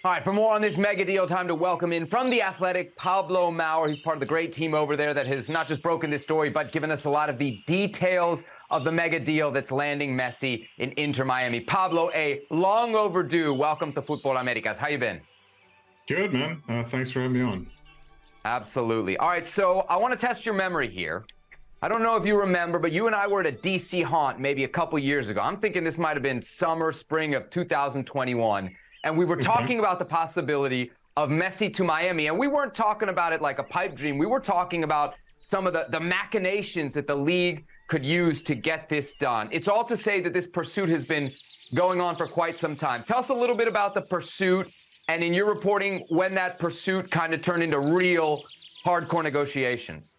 All right, for more on this mega deal, time to welcome in from The Athletic, Pablo Maurer. He's part of the great team over there that has not just broken this story, but given us a lot of the details of the mega deal that's landing Messi in Inter Miami. Pablo, a long overdue welcome to Futbol Americas. How you been? Good, man. Thanks for having me on. Absolutely. All right, so I want to test your memory here. I don't know if you remember, but you and I were at a DC haunt maybe a couple years ago. I'm thinking this might have been summer, spring of 2021. And we were talking about the possibility of Messi to Miami. And we weren't talking about it like a pipe dream. We were talking about some of the machinations that the league could use to get this done. It's all to say that this pursuit has been going on for quite some time. Tell us a little bit about the pursuit, and in your reporting, when that pursuit kind of turned into real hardcore negotiations.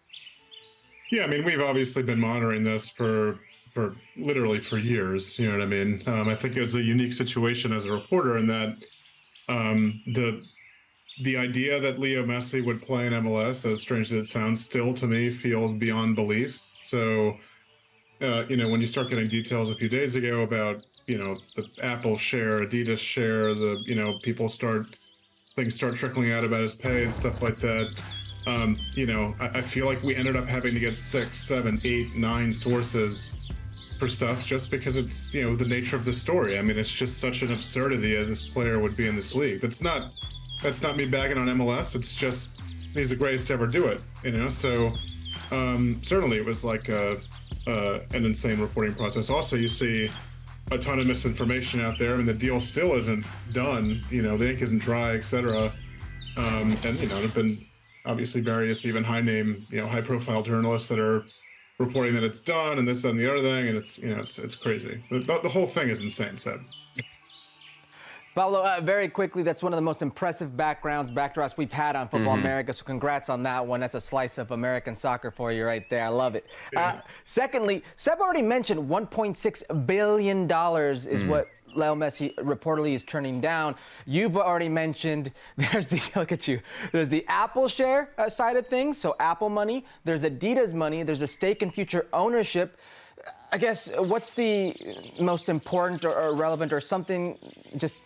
Yeah, I mean, we've obviously been monitoring this for literally for years. You know what I mean? I think it's a unique situation as a reporter in that the idea that Leo Messi would play in MLS, as strange as it sounds, still to me feels beyond belief. So, when you start getting details a few days ago about, the Apple share, Adidas share, things start trickling out about his pay and stuff like that. I feel like we ended up having to get 6, 7, 8, 9 sources for stuff just because it's, the nature of the story. I mean, it's just such an absurdity that this player would be in this league. That's not me bagging on MLS. It's just, he's the greatest to ever do it, So certainly it was like an insane reporting process. Also, you see a ton of misinformation out there. I mean, the deal still isn't done. The ink isn't dry, et cetera. And, there've been obviously various even high profile journalists that are reporting that it's done and this and the other thing, and it's crazy. The whole thing is insane, Seb. Pablo, very quickly, that's one of the most impressive backdrops we've had on Football America, so congrats on that one. That's a slice of American soccer for you right there. I love it. Yeah. Secondly, Seb already mentioned $1.6 billion is what Leo Messi reportedly is turning down. You've already mentioned there's the Apple share side of things, so Apple money. There's Adidas money. There's a stake in future ownership. I guess what's the most important or relevant or something just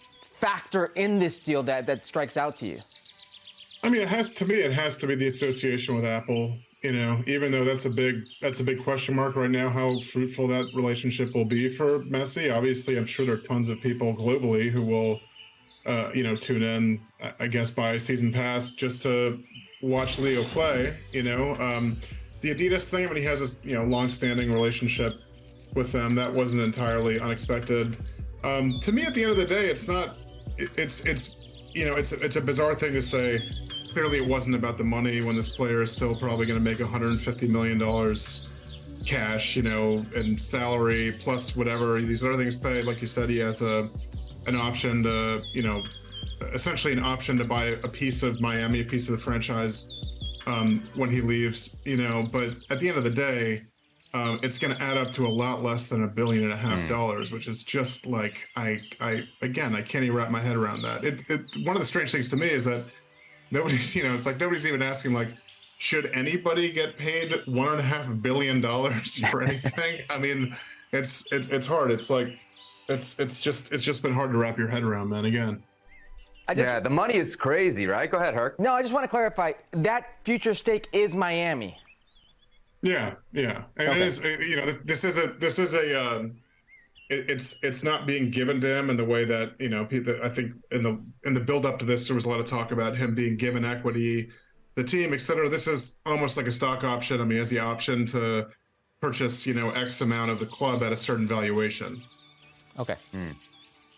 factor in this deal that strikes out to you? I mean, it has to be the association with Apple. Even though that's a big question mark right now, how fruitful that relationship will be for Messi. Obviously, I'm sure there are tons of people globally who will, tune in, I guess, buy a season pass just to watch Leo play. The Adidas thing, when he has this, long-standing relationship with them, that wasn't entirely unexpected. To me, at the end of the day, it's not. It's a bizarre thing to say. Clearly, it wasn't about the money when this player is still probably going to make $150 million cash, and salary plus whatever these other things paid. Like you said, he has an option to, essentially an option to buy a piece of Miami, a piece of the franchise when he leaves, But at the end of the day, it's going to add up to a lot less than $1.5 billion, which is just like I can't even wrap my head around that. One of the strange things to me is that nobody's, it's like nobody's even asking, like, should anybody get paid $1.5 billion for anything? I mean, it's hard. It's like, it's just been hard to wrap your head around, man. Again. The money is crazy, right? Go ahead, Herc. No, I just want to clarify that future stake is Miami. Yeah. And okay. It is, it's not being given to him in the way that, I think in the build up to this, there was a lot of talk about him being given equity, the team, et cetera. This is almost like a stock option. I mean, he has the option to purchase, X amount of the club at a certain valuation. Okay.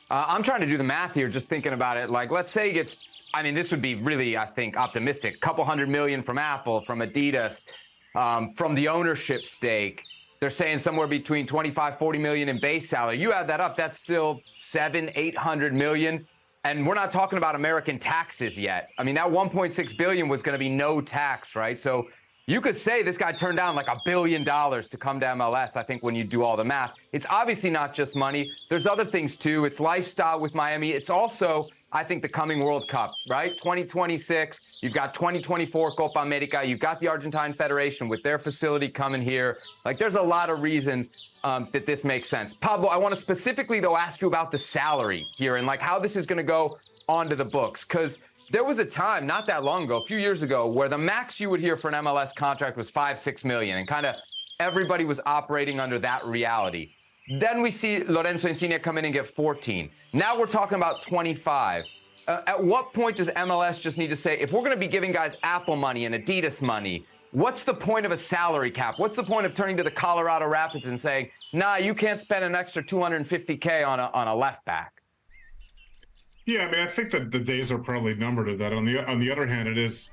I'm trying to do the math here, just thinking about it. Like, let's say he gets, this would be really, I think, optimistic. Couple $100 million from Apple, from Adidas, from the ownership stake. They're saying somewhere between 25-40 million in base salary. You add that up, that's still $700-800 million. And we're not talking about American taxes yet. I mean, that 1.6 billion was going to be no tax, right? So you could say this guy turned down like $1 billion to come to MLS, I think, when you do all the math. It's obviously not just money. There's other things, too. It's lifestyle with Miami. It's also, I think, the coming World Cup, right? 2026. You've got 2024 Copa America. You've got the Argentine Federation with their facility coming here. Like, there's a lot of reasons that this makes sense. Pablo, I want to specifically, though, ask you about the salary here and, like, how this is going to go onto the books? Because there was a time not that long ago, a few years ago, where the max you would hear for an MLS contract was $5-6 million, and kind of everybody was operating under that reality. Then we see Lorenzo Insigne come in and get 14. Now we're talking about 25. At what point does MLS just need to say, if we're going to be giving guys Apple money and Adidas money, what's the point of a salary cap? What's the point of turning to the Colorado Rapids and saying, nah, you can't spend an extra $250K on a left back? Yeah, I mean, I think that the days are probably numbered of that. On the other hand, it is.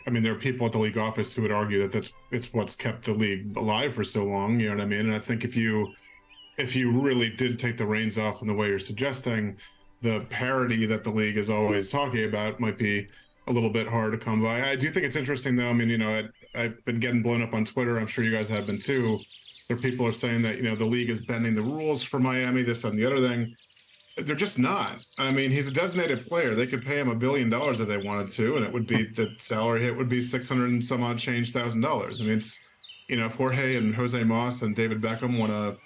I mean, there are people at the league office who would argue that it's what's kept the league alive for so long. You know what I mean? And I think if you really did take the reins off in the way you're suggesting, the parity that the league is always talking about might be a little bit hard to come by. I do think it's interesting, though. I mean, you know, I've been getting blown up on Twitter. I'm sure you guys have been too. There are people who are saying that, you know, the league is bending the rules for Miami, this and the other thing. They're just not. I mean, he's a designated player. They could pay him $1 billion if they wanted to, and it would be the salary hit would be $600 and some odd change thousand. I mean, it's, you know, if Jorge and Jose Moss and David Beckham want to,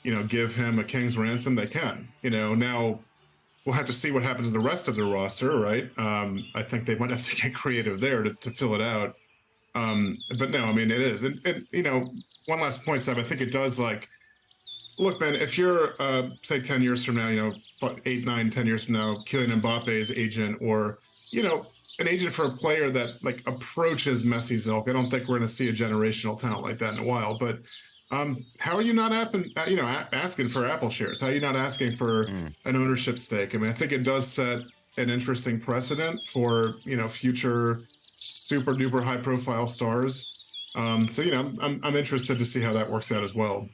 you know, give him a king's ransom, they can. You know, now we'll have to see what happens to the rest of the roster, right? I think they might have to get creative there to fill it out. But no, I mean, it is. And you know, one last point, Seb, I think it does, like, look, man, if you're, say, 10 years from now, you know, 8, 9, 10 years from now, Kylian Mbappe's agent, or, you know, an agent for a player that, like, approaches Messi's ilk, I don't think we're going to see a generational talent like that in a while. But how are you not asking for Apple shares? How are you not asking for an ownership stake? I mean, I think it does set an interesting precedent for, you know, future super duper high profile stars. So, you know, I'm interested to see how that works out as well.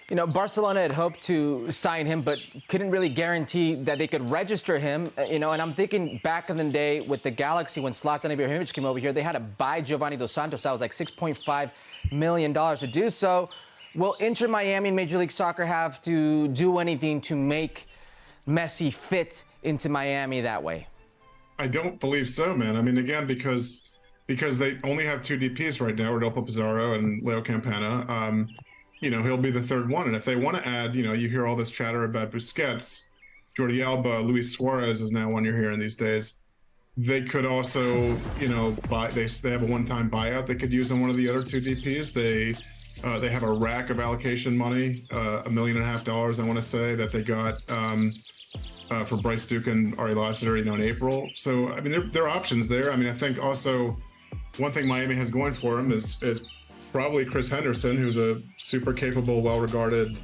You know, Barcelona had hoped to sign him, but couldn't really guarantee that they could register him. You know, and I'm thinking back in the day with the Galaxy when Zlatan Ibrahimovic came over here, they had to buy Giovanni Dos Santos. That was like $6.5 million to do so. Will Inter Miami and Major League Soccer have to do anything to make Messi fit into Miami that way? I don't believe so, man. I mean, again, because they only have 2 DPs right now, Rodolfo Pizarro and Leo Campana. You know, he'll be the third one. And if they want to add, you know, you hear all this chatter about Busquets, Jordi Alba, Luis Suarez is now one you're hearing these days. They could also, you know, they have a one-time buyout they could use on one of the other 2 DPs. They have a rack of allocation money, $1.5 million, I want to say, that they got for Bryce Duke and Ari Lassiter, you know, in April. So, I mean, there are options there. I mean, I think also one thing Miami has going for him is probably Chris Henderson, who's a super capable, well-regarded,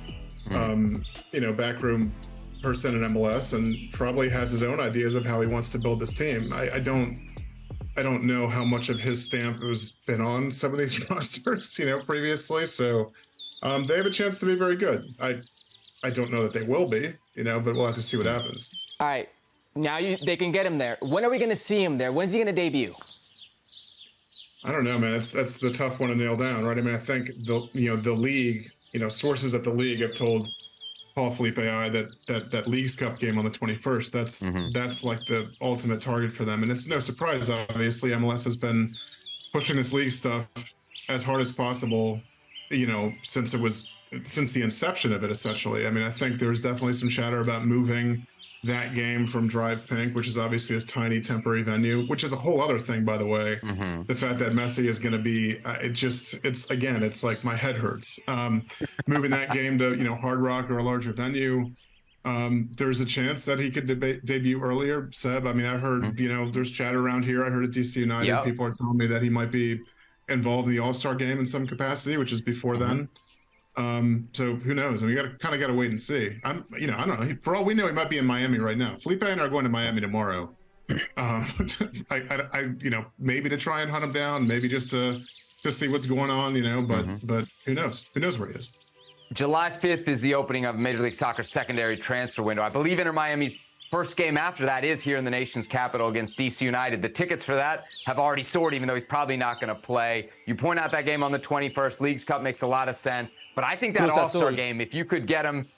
you know, backroom person in MLS, and probably has his own ideas of how he wants to build this team. I don't know how much of his stamp has been on some of these rosters, you know, previously. So they have a chance to be very good. I don't know that they will be, you know, but we'll have to see what happens. All right. Now they can get him there. When are we going to see him there? When's he going to debut? I don't know, man. That's the tough one to nail down, right? I mean, I think the league, you know, sources at the league have told Paul Felipe I that Leagues Cup game on the 21st. That's like the ultimate target for them, and it's no surprise. Obviously, MLS has been pushing this league stuff as hard as possible, you know, since the inception of it. Essentially, I mean, I think there's definitely some chatter about moving that game from Drive Pink, which is obviously this tiny temporary venue, which is a whole other thing, by the way. The fact that Messi is going to be, it's like my head hurts. Moving that game to, you know, Hard Rock or a larger venue. There's a chance that he could debut earlier, Seb. I mean, I've heard, you know, there's chatter around here. I heard at DC United, people are telling me that he might be involved in the All-Star game in some capacity, which is before then. So who knows? I mean, you got to wait and see. I don't know. For all we know, he might be in Miami right now. Felipe and I are going to Miami tomorrow. You know, maybe to try and hunt him down, maybe just to see what's going on, you know, but who knows? Who knows where he is? July 5th is the opening of Major League Soccer's secondary transfer window. I believe Inter Miami's first game after that is here in the nation's capital against DC United. The tickets for that have already soared, even though he's probably not going to play. You point out that game on the 21st. Leagues Cup makes a lot of sense. But I think that All-Star game, if you could get him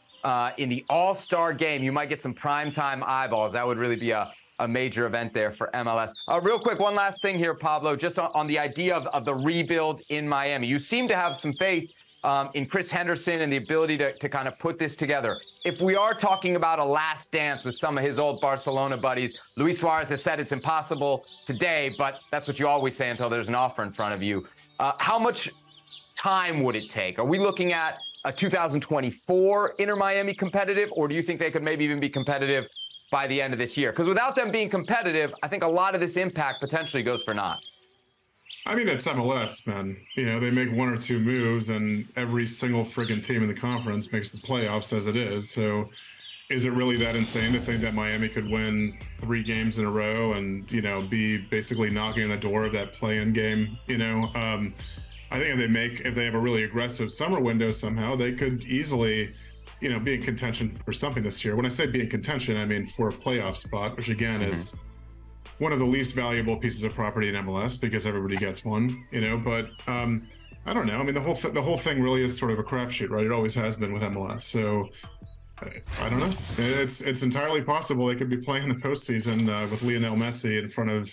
in the All-Star game, you might get some primetime eyeballs. That would really be a major event there for MLS. Real quick, one last thing here, Pablo, just on the idea of the rebuild in Miami. You seem to have some faith in Chris Henderson and the ability to kind of put this together. If we are talking about a last dance with some of his old Barcelona buddies, Luis Suarez has said it's impossible today, but that's what you always say until there's an offer in front of you. How much time would it take? Are we looking at a 2024 Inter Miami competitive, or do you think they could maybe even be competitive by the end of this year? Because without them being competitive, I think a lot of this impact potentially goes for naught. I mean, it's MLS, man. You know, they make one or two moves, and every single friggin' team in the conference makes the playoffs as it is. So is it really that insane to think that Miami could win 3 games in a row and, you know, be basically knocking on the door of that play-in game? You know, I think if they have a really aggressive summer window somehow, they could easily, you know, be in contention for something this year. When I say be in contention, I mean for a playoff spot, which again is one of the least valuable pieces of property in MLS because everybody gets one, you know. But I don't know. I mean, the whole thing really is sort of a crapshoot, right? It always has been with MLS. So I don't know. It's entirely possible they could be playing the postseason with Leonel Messi in front of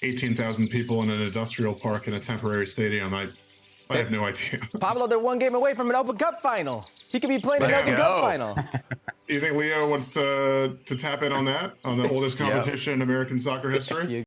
18,000 people in an industrial park in a temporary stadium. I have no idea. Pablo, they're 1 game away from an Open Cup final. He could be playing an Open Cup final. You think Leo wants to tap in on that, on the oldest competition in American soccer history?